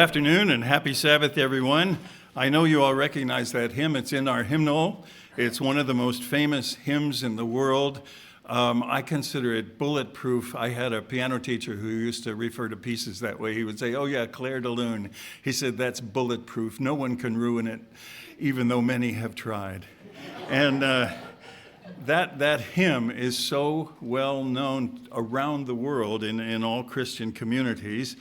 afternoon and happy Sabbath, everyone. I know you all recognize that hymn. It's in our hymnal. It's one of the most famous hymns in the world. I consider it bulletproof. I had a piano teacher who used to refer to pieces that way. He would say, "Oh yeah, Claire de Lune." He said, "That's bulletproof. No one can ruin it, even though many have tried." And that hymn is so well known around the world in all Christian communities.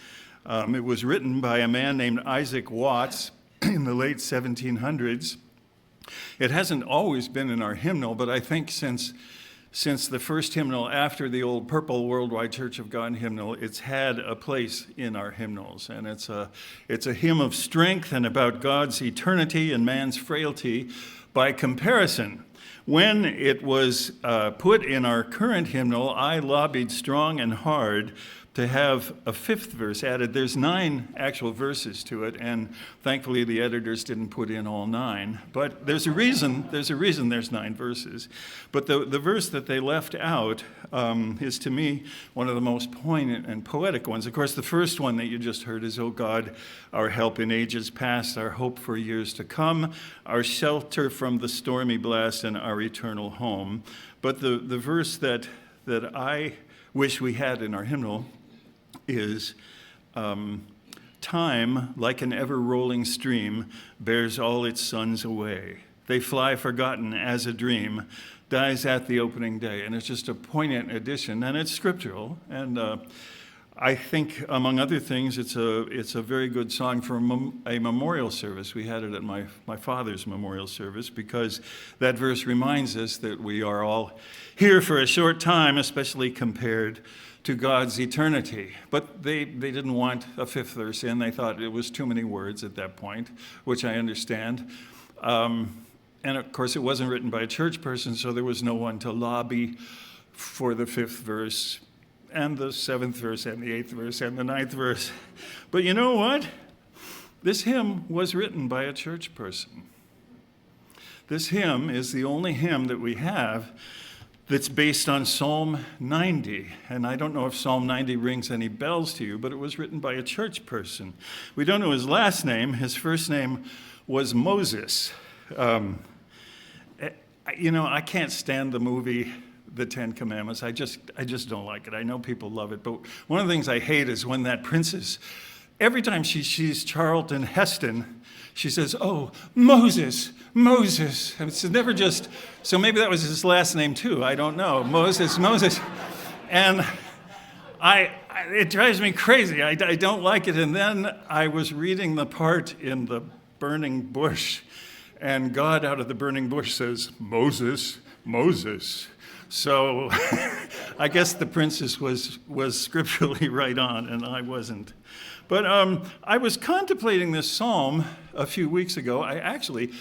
It was written by a man named Isaac Watts in the late 1700s. It hasn't always been in our hymnal, but I think since the first hymnal after the old purple Worldwide Church of God hymnal, it's had a place in our hymnals. And it's a hymn of strength and about God's eternity and man's frailty by comparison. When it was put in our current hymnal, I lobbied strong and hard to have a fifth verse added. There's 9 actual verses to it, and thankfully the editors didn't put in all 9. But there's a reason there's 9 verses. But the verse that they left out is, to me, one of the most poignant and poetic ones. Of course, the first one that you just heard is, "O God, our help in ages past, our hope for years to come, our shelter from the stormy blast, and our eternal home." But the verse that I wish we had in our hymnal is, "Time, like an ever-rolling stream, bears all its sons away. They fly forgotten as a dream, dies at the opening day." And it's just a poignant addition, and it's scriptural. And I think, among other things, it's a very good song for a memorial service. We had it at my father's memorial service, because that verse reminds us that we are all here for a short time, especially compared to God's eternity. But they didn't want a fifth verse in. They thought it was too many words at that point, which I understand. And of course, it wasn't written by a church person, so there was no one to lobby for the fifth verse and the 7th verse and the 8th verse and the 9th verse. But you know what? This hymn was written by a church person. This hymn is the only hymn that we have that's based on Psalm 90. And I don't know if Psalm 90 rings any bells to you, but it was written by a church person. We don't know his last name. His first name was Moses. I can't stand the movie The 10 Commandments. I just don't like it. I know people love it, but one of the things I hate is when that princess, every time she sees Charlton Heston, she says, "Oh, Moses, Moses." And it's never just, so maybe that was his last name too. I don't know. Moses. And it drives me crazy. I don't like it. And then I was reading the part in the burning bush, and God out of the burning bush says, "Moses, Moses." So I guess the princess was scripturally right on, and I wasn't. But I was contemplating this psalm a few weeks ago. I actually,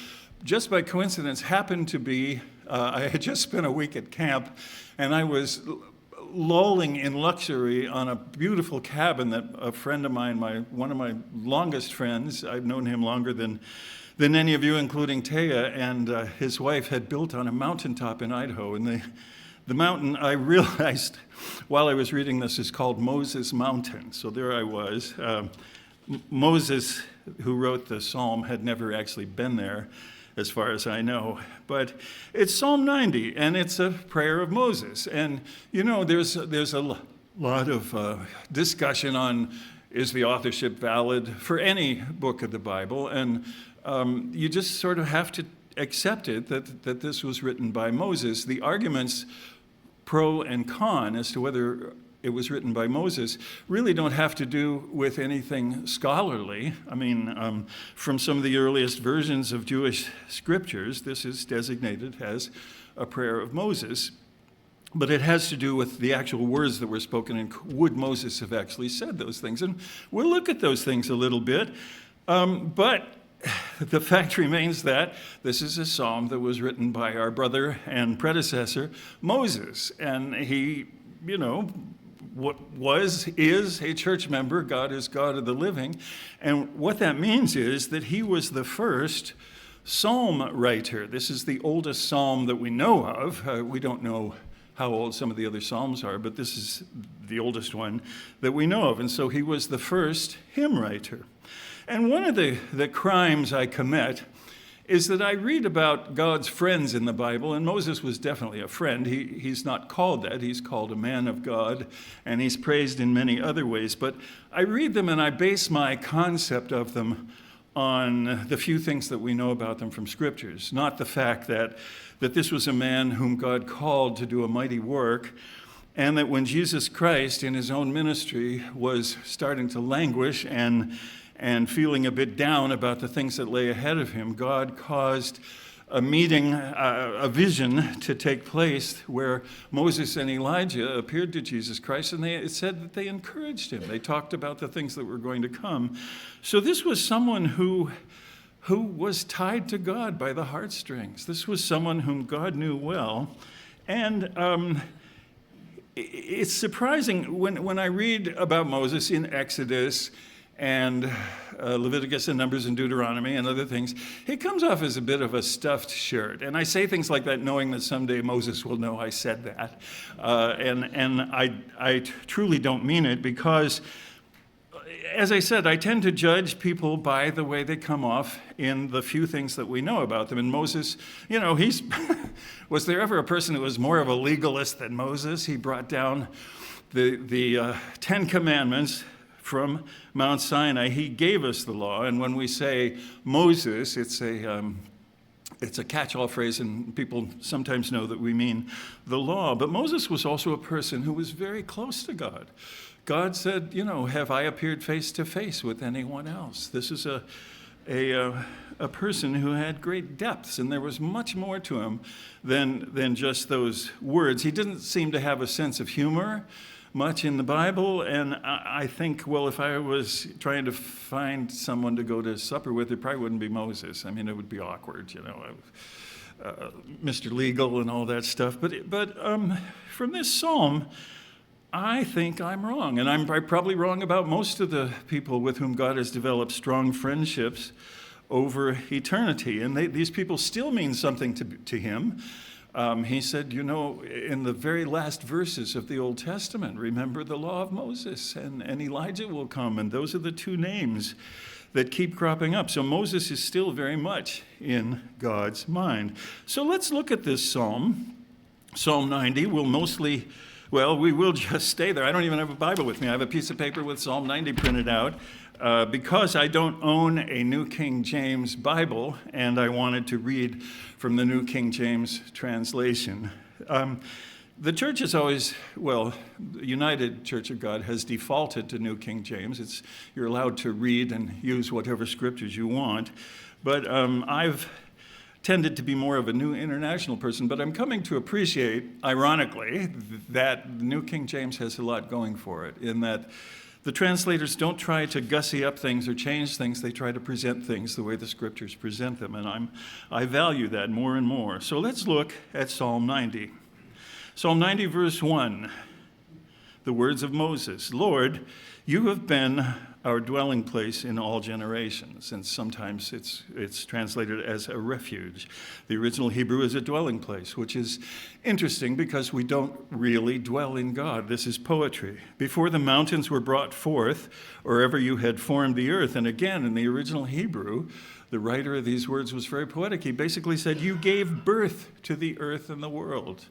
just by coincidence, happened to be, I had just spent a week at camp, and I was lolling in luxury on a beautiful cabin that a friend of mine, one of my longest friends, I've known him longer than any of you, including Taya, and his wife had built on a mountaintop in Idaho. And the mountain, I realized while I was reading this, is called Moses Mountain. So there I was. Moses, who wrote the psalm, had never actually been there, as far as I know. But it's Psalm 90, and it's a prayer of Moses. And, there's a lot of discussion on, is the authorship valid for any book of the Bible? And you just sort of have to accept it that this was written by Moses. The arguments pro and con as to whether it was written by Moses really don't have to do with anything scholarly. I mean, from some of the earliest versions of Jewish scriptures, this is designated as a prayer of Moses. But it has to do with the actual words that were spoken, and would Moses have actually said those things? And we'll look at those things a little bit. But the fact remains that this is a psalm that was written by our brother and predecessor, Moses. And he, is a church member. God is God of the living. And what that means is that he was the first psalm writer. This is the oldest psalm that we know of. We don't know how old some of the other psalms are, but this is the oldest one that we know of. And so he was the first hymn writer. And one of the crimes I commit is that I read about God's friends in the Bible, and Moses was definitely a friend. He's not called that. He's called a man of God, and he's praised in many other ways. But I read them and I base my concept of them on the few things that we know about them from scriptures, not the fact that this was a man whom God called to do a mighty work, and that when Jesus Christ in his own ministry was starting to languish and feeling a bit down about the things that lay ahead of him, God caused a meeting, a vision to take place where Moses and Elijah appeared to Jesus Christ, and it said that they encouraged him. They talked about the things that were going to come. So this was someone who was tied to God by the heartstrings. This was someone whom God knew well. And it's surprising when I read about Moses in Exodus and Leviticus and Numbers and Deuteronomy and other things, he comes off as a bit of a stuffed shirt. And I say things like that knowing that someday Moses will know I said that. And I truly don't mean it because, as I said, I tend to judge people by the way they come off in the few things that we know about them. And Moses, was there ever a person who was more of a legalist than Moses? He brought down the Ten Commandments from Mount Sinai. He gave us the law, and when we say Moses, it's a catch-all phrase, and people sometimes know that we mean the law. But Moses was also a person who was very close to God. God said, have I appeared face to face with anyone else? This is a person who had great depths, and there was much more to him than just those words. He didn't seem to have a sense of humor much in the Bible, and I think, well, if I was trying to find someone to go to supper with, it probably wouldn't be Moses. I mean, it would be awkward, Mr. Legal and all that stuff. But from this psalm, I think I'm wrong, and I'm probably wrong about most of the people with whom God has developed strong friendships over eternity, and these people still mean something to him. He said, in the very last verses of the Old Testament, remember the law of Moses, and Elijah will come, and those are the two names that keep cropping up. So Moses is still very much in God's mind. So let's look at this psalm. Psalm 90 will we will just stay there. I don't even have a Bible with me. I have a piece of paper with Psalm 90 printed out because I don't own a New King James Bible, and I wanted to read from the New King James translation. The church is always, the United Church of God has defaulted to New King James. You're allowed to read and use whatever scriptures you want, but I've tended to be more of a New International person, but I'm coming to appreciate, ironically, that the New King James has a lot going for it, in that the translators don't try to gussy up things or change things. They try to present things the way the scriptures present them, and I value that more and more. So let's look at Psalm 90. Psalm 90, verse 1, the words of Moses. Lord, you have been our dwelling place in all generations. And sometimes it's translated as a refuge. The original Hebrew is a dwelling place, which is interesting because we don't really dwell in God. This is poetry. Before the mountains were brought forth, or ever you had formed the earth. And again, in the original Hebrew, the writer of these words was very poetic. He basically said, you gave birth to the earth and the world.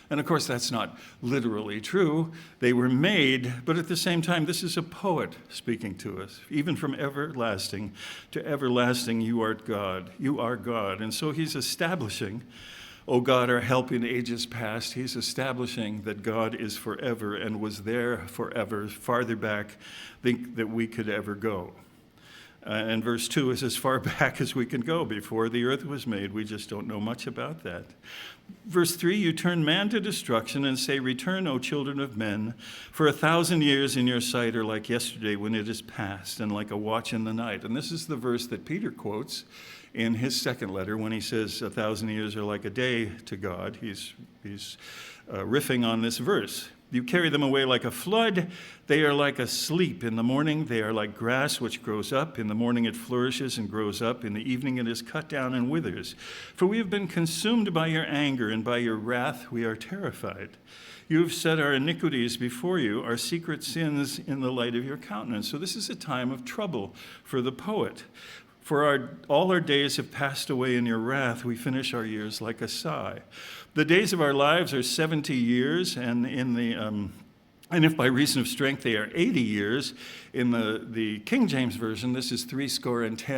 And of course, that's not literally true. They were made, but at the same time, this is a poet speaking to us. Even from everlasting to everlasting, you are God. You are God. And so he's establishing, O God, our help in ages past. He's establishing that God is forever and was there forever, farther back than we could ever go. And verse 2 is as far back as we can go before the earth was made. We just don't know much about that. Verse 3, you turn man to destruction and say, return, O children of men, for 1,000 years in your sight are like yesterday when it is past, and like a watch in the night. And this is the verse that Peter quotes in his second letter when he says 1,000 years are like a day to God. He's riffing on this verse. You carry them away like a flood. They are like a sleep. In the morning, they are like grass which grows up. In the morning, it flourishes and grows up. In the evening, it is cut down and withers. For we have been consumed by your anger, and by your wrath we are terrified. You have set our iniquities before you, our secret sins in the light of your countenance. So this is a time of trouble for the poet. For all our days have passed away in your wrath. We finish our years like a sigh. The days of our lives are 70 years, and if by reason of strength they are 80 years, in the King James Version, this is 70 and 80,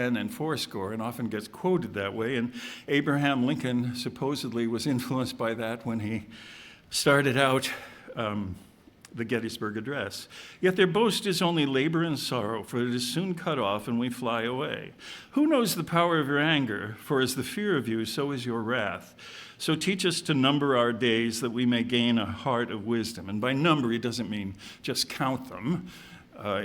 and often gets quoted that way. And Abraham Lincoln supposedly was influenced by that when he started out the Gettysburg Address. Yet their boast is only labor and sorrow, for it is soon cut off and we fly away. Who knows the power of your anger? For as the fear of you, so is your wrath. So teach us to number our days that we may gain a heart of wisdom. And by number, he doesn't mean just count them.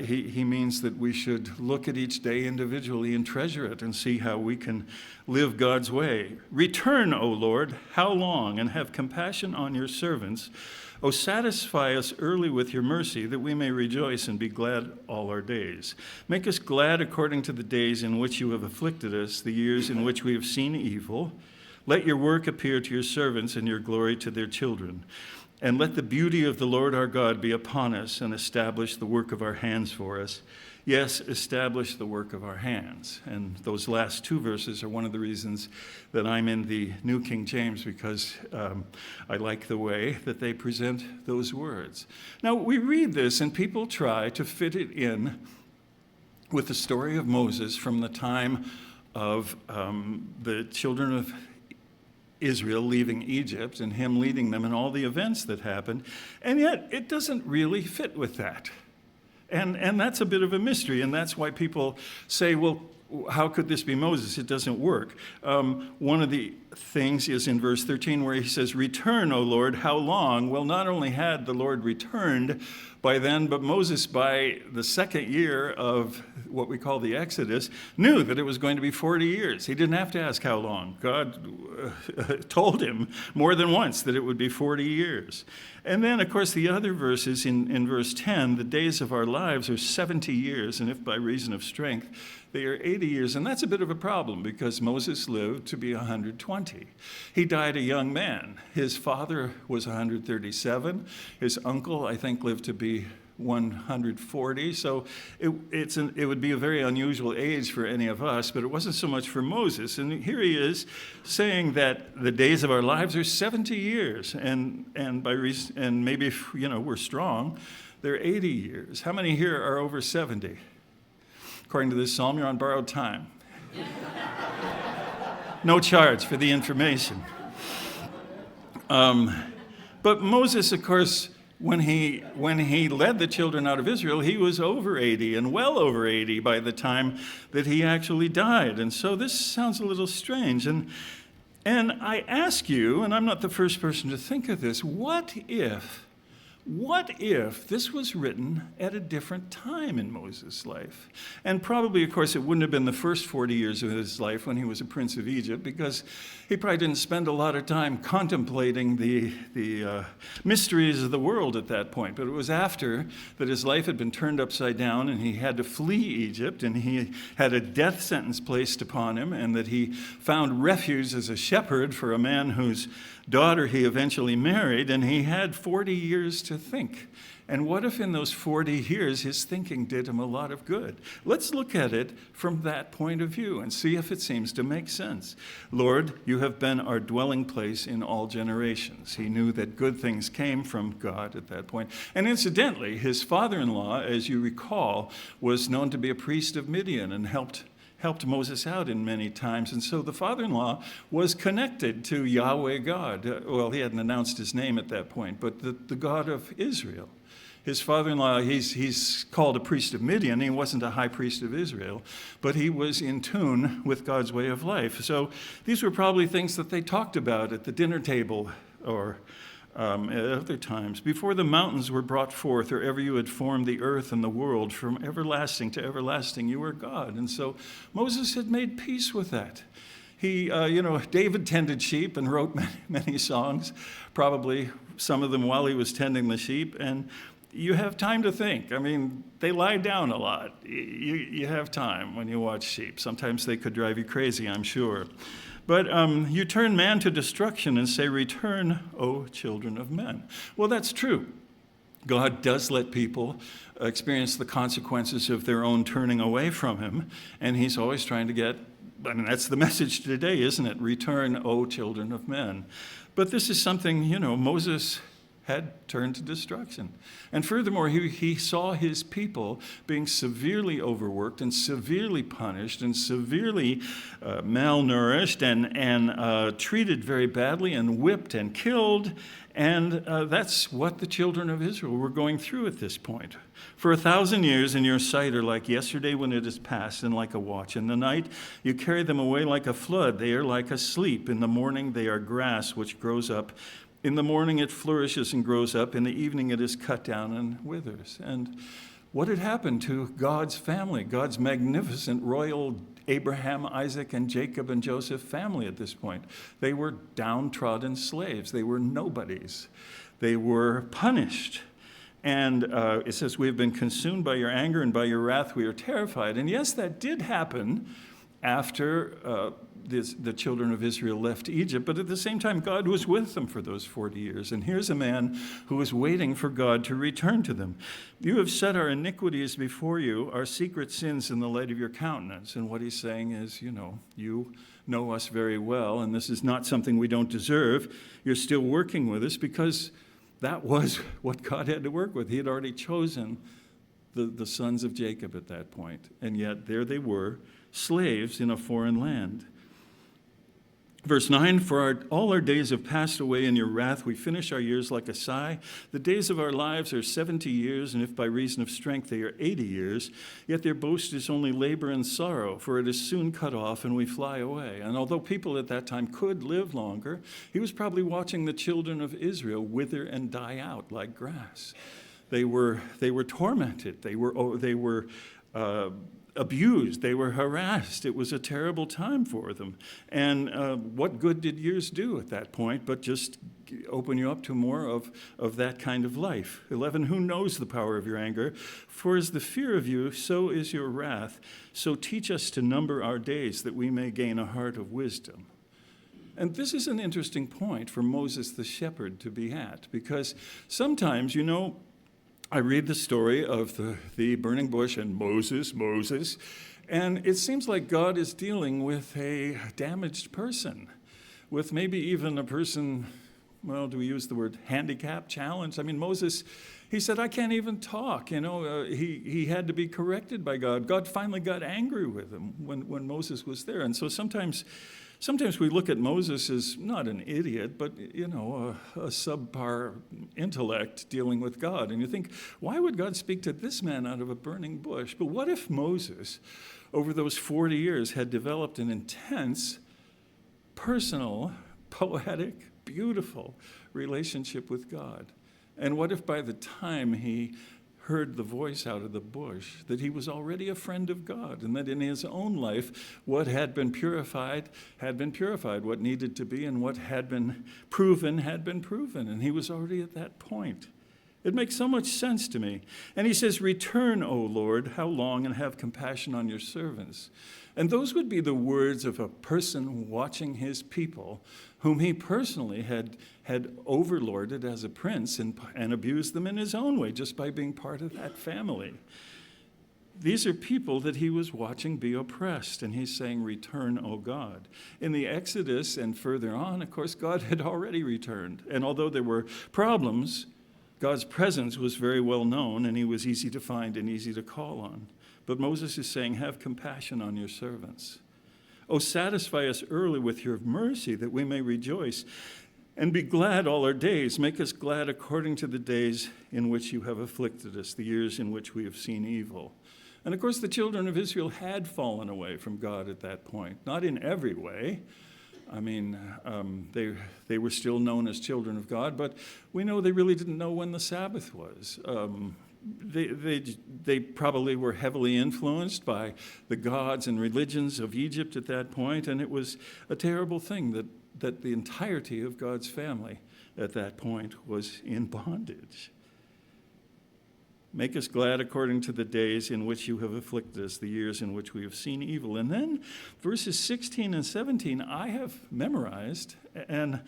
He means that we should look at each day individually and treasure it and see how we can live God's way. Return, O Lord, how long? And have compassion on your servants. O satisfy us early with your mercy, that we may rejoice and be glad all our days. Make us glad according to the days in which you have afflicted us, the years in which we have seen evil. Let your work appear to your servants and your glory to their children. And let the beauty of the Lord our God be upon us and establish the work of our hands for us. Yes, establish the work of our hands. And those last two verses are one of the reasons that I'm in the New King James, because I like the way that they present those words. Now, we read this and people try to fit it in with the story of Moses from the time of the children of Israel leaving Egypt and him leading them and all the events that happened. And yet it doesn't really fit with that. And that's a bit of a mystery. And that's why people say, well, how could this be Moses? It doesn't work. One of the things is in verse 13 where he says, return, O Lord, how long? Well, not only had the Lord returned by then, but Moses, by the second year of what we call the Exodus, knew that it was going to be 40 years. He didn't have to ask how long. God told him more than once that it would be 40 years. And then, of course, the other verses in verse 10, the days of our lives are 70 years, and if by reason of strength, they are 80 years. And that's a bit of a problem because Moses lived to be 120. He died a young man. His father was 137. His uncle, I think, lived to be 140. So it would be a very unusual age for any of us, but it wasn't so much for Moses. And here he is saying that the days of our lives are 70 years. And by reason, and maybe if we're strong, they're 80 years. How many here are over 70? According to this psalm, you're on borrowed time. No charge for the information. But Moses, of course, when he led the children out of Israel, he was over 80 and well over 80 by the time that he actually died. And so this sounds a little strange. And I ask you, and I'm not the first person to think of this, what if this was written at a different time in Moses' life? And probably, of course, it wouldn't have been the first 40 years of his life when he was a prince of Egypt, because he probably didn't spend a lot of time contemplating the mysteries of the world at that point. But it was after that his life had been turned upside down and he had to flee Egypt and he had a death sentence placed upon him, and that he found refuge as a shepherd for a man whose daughter he eventually married, and he had 40 years to think. And what if in those 40 years his thinking did him a lot of good? Let's look at it from that point of view and see if it seems to make sense. Lord, you have been our dwelling place in all generations. He knew that good things came from God at that point. And incidentally, his father-in-law, as you recall, was known to be a priest of Midian and helped Moses out in many times. And so the father-in-law was connected to Yahweh God. Well, he hadn't announced his name at that point, but the God of Israel. His father-in-law, he's called a priest of Midian. He wasn't a high priest of Israel, but he was in tune with God's way of life. So these were probably things that they talked about at the dinner table or at other times. Before the mountains were brought forth, or ever you had formed the earth and the world, from everlasting to everlasting, you are God. And so Moses had made peace with that. David tended sheep and wrote many songs, probably some of them while he was tending the sheep. And you have time to think. I mean, they lie down a lot. You have time when you watch sheep. Sometimes they could drive you crazy, I'm sure. But you turn man to destruction and say, "Return, O children of men." Well, that's true. God does let people experience the consequences of their own turning away from him, and he's always trying to get, that's the message today, isn't it? Return, O children of men. But this is something, Moses had turned to destruction. And furthermore, he saw his people being severely overworked and severely punished and severely malnourished and treated very badly and whipped and killed. And that's what the children of Israel were going through at this point. For 1,000 years in your sight are like yesterday when it is past, and like a watch. In the night you carry them away like a flood. They are like a sleep. In the morning they are grass which grows up. In the morning it flourishes and grows up. In the evening it is cut down and withers. And what had happened to God's family, God's magnificent royal Abraham, Isaac, and Jacob and Joseph family at this point? They were downtrodden slaves. They were nobodies. They were punished. And it says, "We have been consumed by your anger, and by your wrath we are terrified." And yes, that did happen after the children of Israel left Egypt, but at the same time, God was with them for those 40 years. And here's a man who was waiting for God to return to them. "You have set our iniquities before you, our secret sins in the light of your countenance." And what he's saying is, you know us very well, and this is not something we don't deserve. You're still working with us, because that was what God had to work with. He had already chosen the sons of Jacob at that point, and yet there they were, slaves in a foreign land. Verse 9, "For all our days have passed away in your wrath. We finish our years like a sigh. The days of our lives are 70 years, and if by reason of strength they are 80 years. Yet their boast is only labor and sorrow, for it is soon cut off, and we fly away." And although people at that time could live longer, he was probably watching the children of Israel wither and die out like grass. They were tormented. They were abused. They were harassed. It was a terrible time for them. And what good did years do at that point but just open you up to more of that kind of life? 11, "Who knows the power of your anger? For as the fear of you, so is your wrath. So teach us to number our days, that we may gain a heart of wisdom." And this is an interesting point for Moses the shepherd to be at, because sometimes, I read the story of the burning bush and Moses, and it seems like God is dealing with a damaged person, with maybe even a person, do we use the word handicapped, challenged? I mean, Moses, he said, "I can't even talk." He had to be corrected by God. God finally got angry with him when Moses was there. And so sometimes we look at Moses as not an idiot, but, a subpar intellect dealing with God. And you think, why would God speak to this man out of a burning bush? But what if Moses, over those 40 years, had developed an intense, personal, poetic, beautiful relationship with God? And what if by the time he heard the voice out of the bush, that he was already a friend of God, and that in his own life, what had been purified, what needed to be, and what had been proven, and he was already at that point. It makes so much sense to me. And he says, "Return, O Lord, how long, and have compassion on your servants." And those would be the words of a person watching his people, whom he personally had overlorded as a prince and abused them in his own way, just by being part of that family. These are people that he was watching be oppressed, and he's saying, "Return, O God." In the Exodus and further on, of course, God had already returned. And although there were problems, God's presence was very well known, and he was easy to find and easy to call on. But Moses is saying, "Have compassion on your servants. Oh, satisfy us early with your mercy, that we may rejoice and be glad all our days. Make us glad according to the days in which you have afflicted us, the years in which we have seen evil." And of course, the children of Israel had fallen away from God at that point. Not in every way. I mean, they were still known as children of God, but we know they really didn't know when the Sabbath was. They probably were heavily influenced by the gods and religions of Egypt at that point, and it was a terrible thing that the entirety of God's family at that point was in bondage. Make us glad according to the days in which you have afflicted us, the years in which we have seen evil. And then verses 16 and 17 I have memorized, and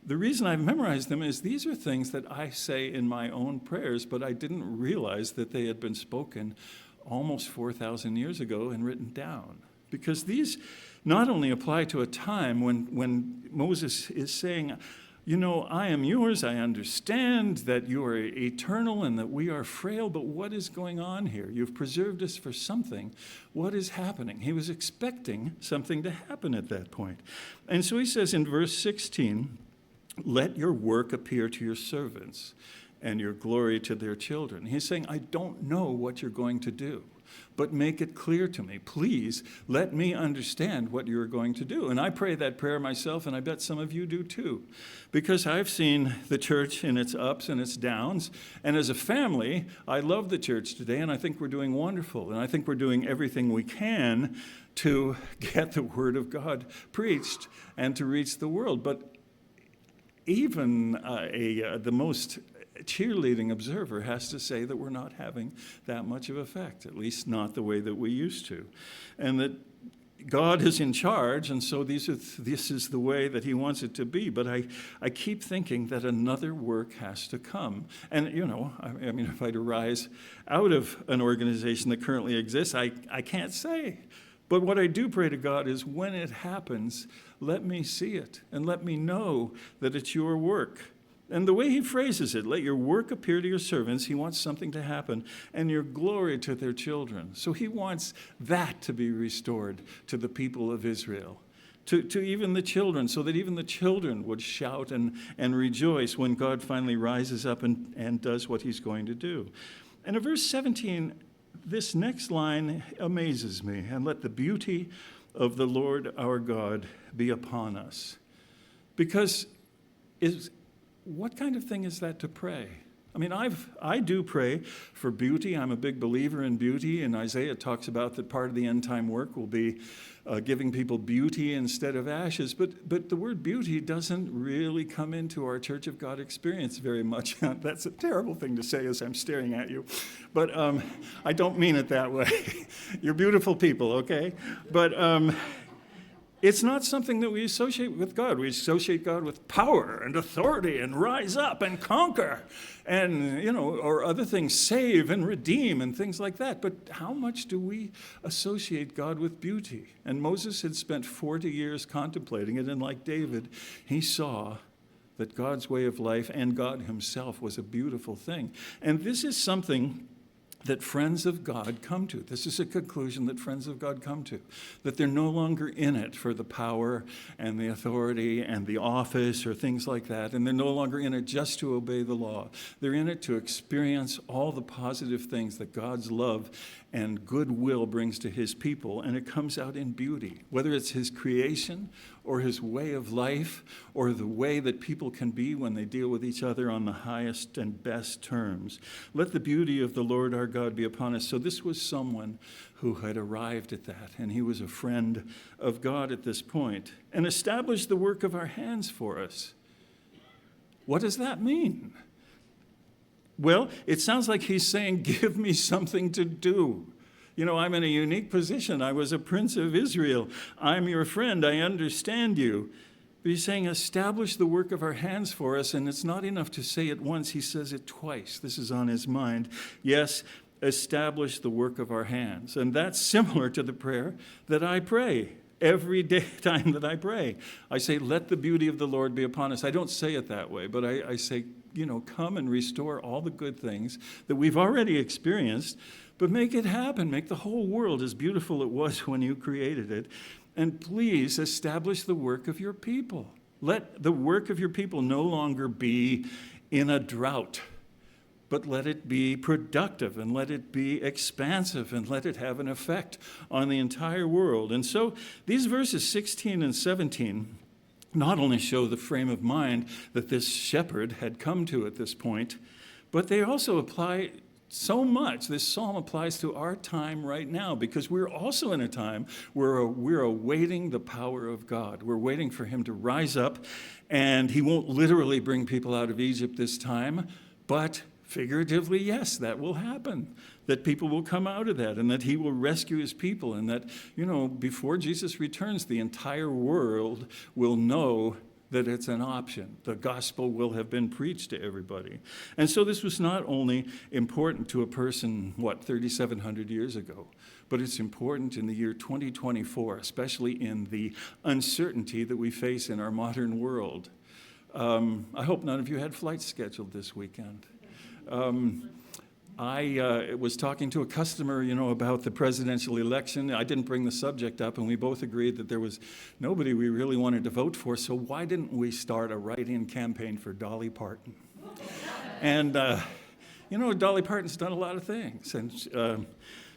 the reason I've memorized them is these are things that I say in my own prayers, but I didn't realize that they had been spoken almost 4,000 years ago and written down. Because these not only apply to a time when Moses is saying, you know, I am yours, I understand that you are eternal and that we are frail, but what is going on here? You've preserved us for something. What is happening? He was expecting something to happen at that point. And so he says in verse 16, let your work appear to your servants and your glory to their children. He's saying, I don't know what you're going to do, but make it clear to me. Please let me understand what you're going to do. And I pray that prayer myself, and I bet some of you do too, because I've seen the church in its ups and its downs. And as a family, I love the church today, and I think we're doing wonderful. And I think we're doing everything we can to get the word of God preached and to reach the world. But even the most cheerleading observer has to say that we're not having that much of effect, at least not the way that we used to. And that God is in charge, and so this is the way that he wants it to be. But I keep thinking that another work has to come. And, you know, I mean, if I'd arise out of an organization that currently exists, I can't say. But what I do pray to God is when it happens, let me see it and let me know that it's your work. And the way he phrases it, let your work appear to your servants, he wants something to happen, and your glory to their children. So he wants that to be restored to the people of Israel, to even the children, so that even the children would shout and rejoice when God finally rises up and does what he's going to do. And in verse 17, this next line amazes me. And let the beauty of the Lord our God be upon us. Because what kind of thing is that to pray? I mean, I do pray for beauty. I'm a big believer in beauty, and Isaiah talks about that part of the end time work will be giving people beauty instead of ashes. But the word beauty doesn't really come into our Church of God experience very much. That's a terrible thing to say as I'm staring at you. But I don't mean it that way. You're beautiful people, okay? But it's not something that we associate with God. We associate God with power and authority and rise up and conquer and, you know, or other things, save and redeem and things like that. But how much do we associate God with beauty? And Moses had spent 40 years contemplating it, and like David, he saw that God's way of life and God himself was a beautiful thing. And this is something that friends of God come to. This is a conclusion that friends of God come to, that they're no longer in it for the power and the authority and the office or things like that, and they're no longer in it just to obey the law. They're in it to experience all the positive things that God's love and goodwill brings to his people, and it comes out in beauty, whether it's his creation or his way of life or the way that people can be when they deal with each other on the highest and best terms. Let the beauty of the Lord our God be upon us. So this was someone who had arrived at that, and he was a friend of God at this point, and established the work of our hands for us. What does that mean? Well, it sounds like he's saying, give me something to do. You know, I'm in a unique position. I was a prince of Israel. I'm your friend. I understand you. But he's saying, establish the work of our hands for us. And it's not enough to say it once. He says it twice. This is on his mind. Yes, establish the work of our hands. And that's similar to the prayer that I pray. Every day time that I pray, I say, let the beauty of the Lord be upon us. I don't say it that way, but I say, you know, come and restore all the good things that we've already experienced, but make it happen. Make the whole world as beautiful it was when you created it. And please establish the work of your people. Let the work of your people no longer be in a drought, but let it be productive and let it be expansive and let it have an effect on the entire world. And so these verses 16 and 17 not only show the frame of mind that this shepherd had come to at this point, but they also apply so much. This psalm applies to our time right now because we're also in a time where we're awaiting the power of God. We're waiting for him to rise up, and he won't literally bring people out of Egypt this time, but figuratively, yes, that will happen, that people will come out of that and that he will rescue his people, and that, before Jesus returns, the entire world will know that it's an option. The gospel will have been preached to everybody. And so this was not only important to a person, 3,700 years ago, but it's important in the year 2024, especially in the uncertainty that we face in our modern world. I hope none of you had flights scheduled this weekend. I was talking to a customer, about the presidential election. I didn't bring the subject up, and we both agreed that there was nobody we really wanted to vote for, so why didn't we start a write-in campaign for Dolly Parton? And, Dolly Parton's done a lot of things, and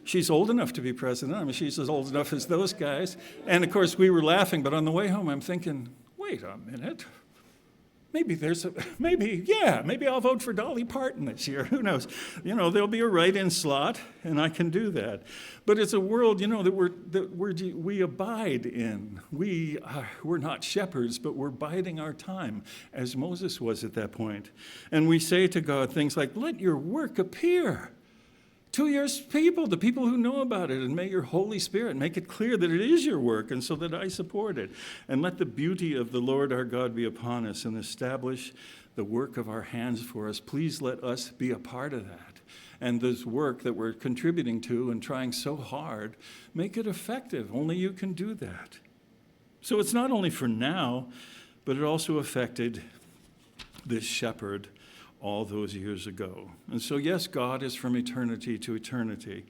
she's old enough to be president. I mean, she's as old enough as those guys. And, of course, we were laughing, but on the way home, I'm thinking, wait a minute. Maybe I'll vote for Dolly Parton this year. Who knows? There'll be a write-in slot, and I can do that. But it's a world, that we abide in. We're not shepherds, but we're biding our time, as Moses was at that point. And we say to God things like, let your work appear to your people, the people who know about it, and may your Holy Spirit make it clear that it is your work, and so that I support it. And let the beauty of the Lord our God be upon us and establish the work of our hands for us. Please let us be a part of that. And this work that we're contributing to and trying so hard, make it effective. Only you can do that. So it's not only for now, but it also affected this shepherd all those years ago. And so, yes, God is from eternity to eternity.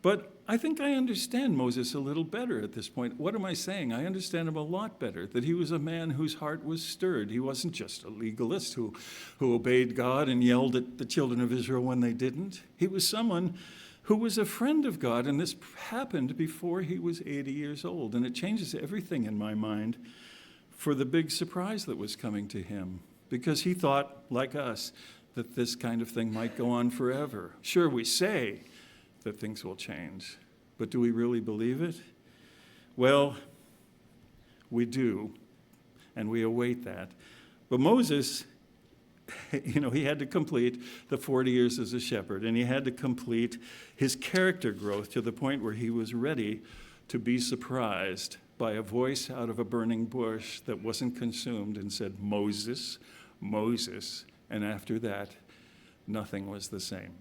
But I think I understand Moses a little better at this point. What am I saying? I understand him a lot better, that he was a man whose heart was stirred. He wasn't just a legalist who obeyed God and yelled at the children of Israel when they didn't. He was someone who was a friend of God, and this happened before he was 80 years old. And it changes everything in my mind for the big surprise that was coming to him, because he thought, like us, that this kind of thing might go on forever. Sure, we say that things will change, but do we really believe it? Well, we do, and we await that. But Moses, he had to complete the 40 years as a shepherd, and he had to complete his character growth to the point where he was ready to be surprised by a voice out of a burning bush that wasn't consumed and said, Moses, Moses. And after that, nothing was the same.